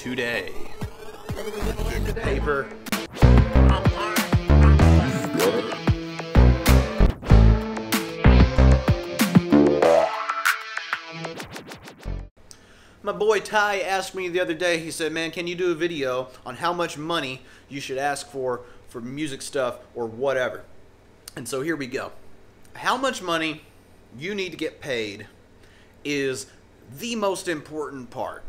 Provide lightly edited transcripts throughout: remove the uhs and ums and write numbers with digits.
today in the paper. My boy Ty asked me the other day, he said, man, can you do a video on how much money you should ask for music stuff or whatever? And so here we go. How much money you need to get paid is the most important part.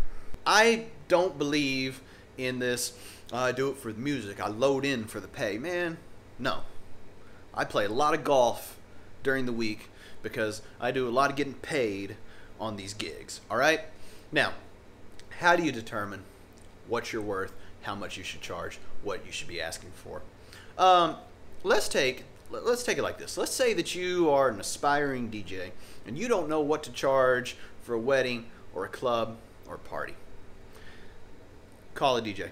I don't believe in this, I do it for the music, I load in for the pay. Man, no. I play a lot of golf during the week because I do a lot of getting paid on these gigs, all right? Now, how do you determine what you're worth, how much you should charge, what you should be asking for? Let's take it like this. Let's say that you are an aspiring DJ and you don't know what to charge for a wedding or a club or a party. Call a DJ.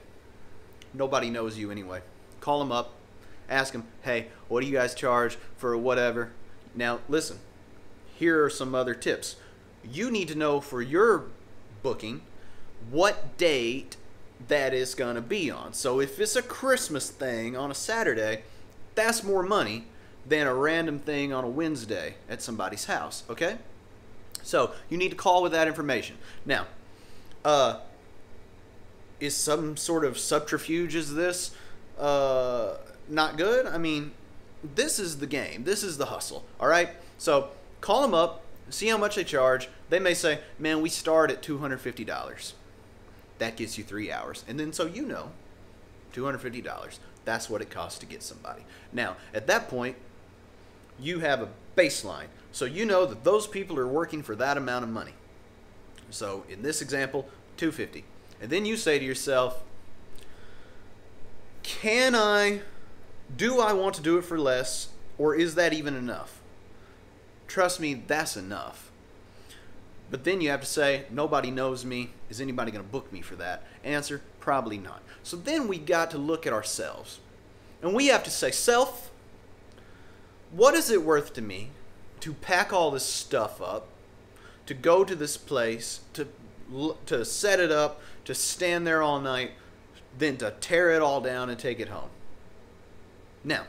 Nobody knows you anyway. Call them up, ask them, hey, what do you guys charge for whatever? Now, listen, here are some other tips. You need to know for your booking what date that is going to be on. So if it's a Christmas thing on a Saturday, that's more money than a random thing on a Wednesday at somebody's house, okay? So you need to call with that information. Now, is some sort of subterfuge as this not good? I mean, this is the game. This is the hustle, all right? So call them up, see how much they charge. They may say, man, we start at $250. That gets you 3 hours. And then so you know, $250, that's what it costs to get somebody. Now, at that point, you have a baseline. So you know that those people are working for that amount of money. So in this example, $250. And then you say to yourself, do I want to do it for less, or is that even enough? Trust me, that's enough. But then you have to say, nobody knows me. Is anybody going to book me for that? Answer, probably not. So then we got to look at ourselves. And we have to say, self, what is it worth to me to pack all this stuff up, to go to this place, to set it up, to stand there all night, then to tear it all down and take it home? Now,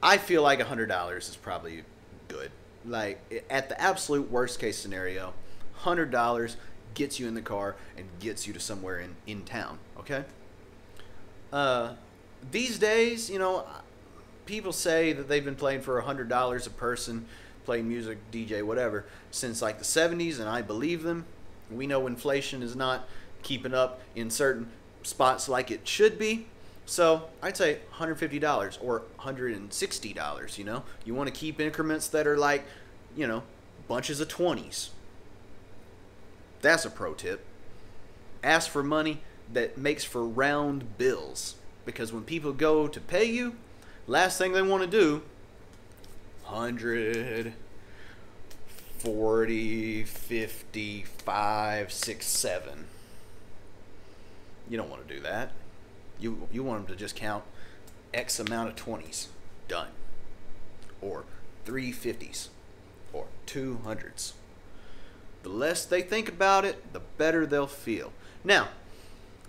I feel like $100 is probably good. Like, at the absolute worst case scenario, $100 gets you in the car and gets you to somewhere in town, okay? These days, you know, people say that they've been playing for $100 a person, playing music, DJ, whatever, since like the 70s, and I believe them. We know inflation is not keeping up in certain spots like it should be. So I'd say $150 or $160, you know. You want to keep increments that are like, you know, bunches of 20s. That's a pro tip. Ask for money that makes for round bills. Because when people go to pay you, last thing they want to do, 100, 40, 50, 5, 6, 7. You don't want to do that. You want them to just count X amount of 20s. Done. Or 3 50s. Or 200s. The less they think about it, the better they'll feel. Now,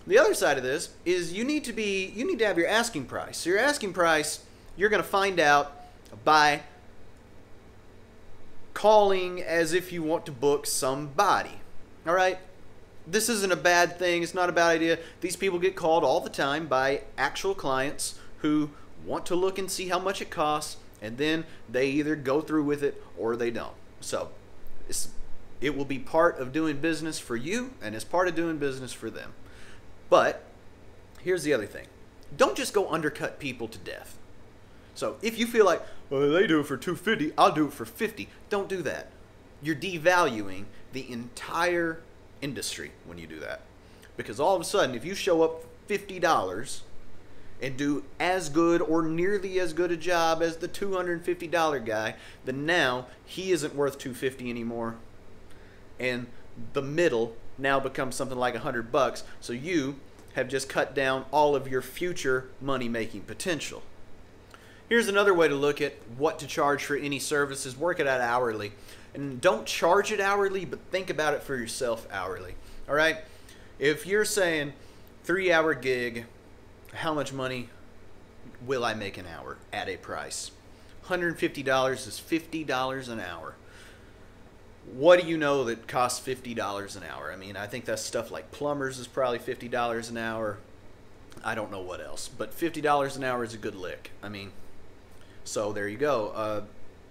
the other side of this is you need to have your asking price. So your asking price, you're going to find out by calling as if you want to book somebody. All right? This isn't a bad thing. It's not a bad idea. These people get called all the time by actual clients who want to look and see how much it costs, and then they either go through with it or they don't. So it will be part of doing business for you, and it's part of doing business for them. But here's the other thing. Don't just go undercut people to death. So if you feel like, well, they do it for $250, I'll do it for $50. Don't do that. You're devaluing the entire industry when you do that. Because all of a sudden, if you show up for $50 and do as good or nearly as good a job as the $250 guy, then now he isn't worth $250 anymore. And the middle now becomes something like $100. So you have just cut down all of your future money-making potential. Here's another way to look at what to charge for any services. Work it out hourly. And don't charge it hourly, but think about it for yourself hourly. All right? If you're saying 3-hour gig, how much money will I make an hour at a price? $150 is $50 an hour. What do you know that costs $50 an hour? I mean, I think that's stuff like plumbers is probably $50 an hour. I don't know what else, but $50 an hour is a good lick. I mean, so there you go.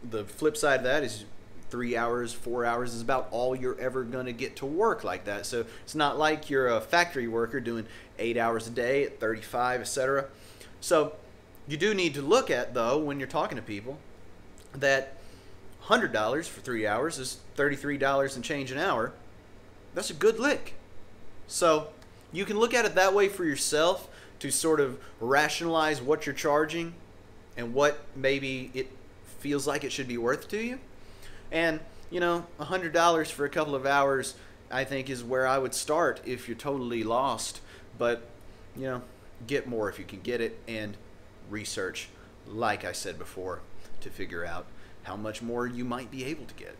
The flip side of that is 3 hours, 4 hours is about all you're ever going to get to work like that. So it's not like you're a factory worker doing 8 hours a day at 35, etc. So you do need to look at, though, when you're talking to people, that $100 for 3 hours is $33 and change an hour. That's a good lick. So you can look at it that way for yourself to sort of rationalize what you're charging and what maybe it feels like it should be worth to you. And, you know, $100 for a couple of hours, I think, is where I would start if you're totally lost. But, you know, get more if you can get it, and research, like I said before, to figure out how much more you might be able to get.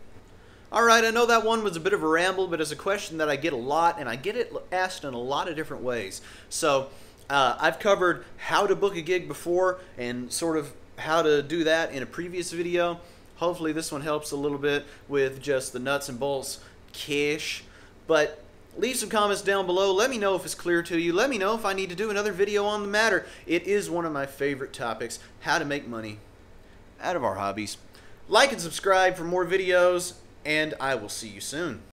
Alright, I know that one was a bit of a ramble, but it's a question that I get a lot, and I get it asked in a lot of different ways. So, I've covered how to book a gig before, and sort of how to do that in a previous video. Hopefully this one helps a little bit with just the nuts and bolts cash. But leave some comments down below. Let me know if it's clear to you. Let me know if I need to do another video on the matter. It is one of my favorite topics, how to make money out of our hobbies. Like and subscribe for more videos, and I will see you soon.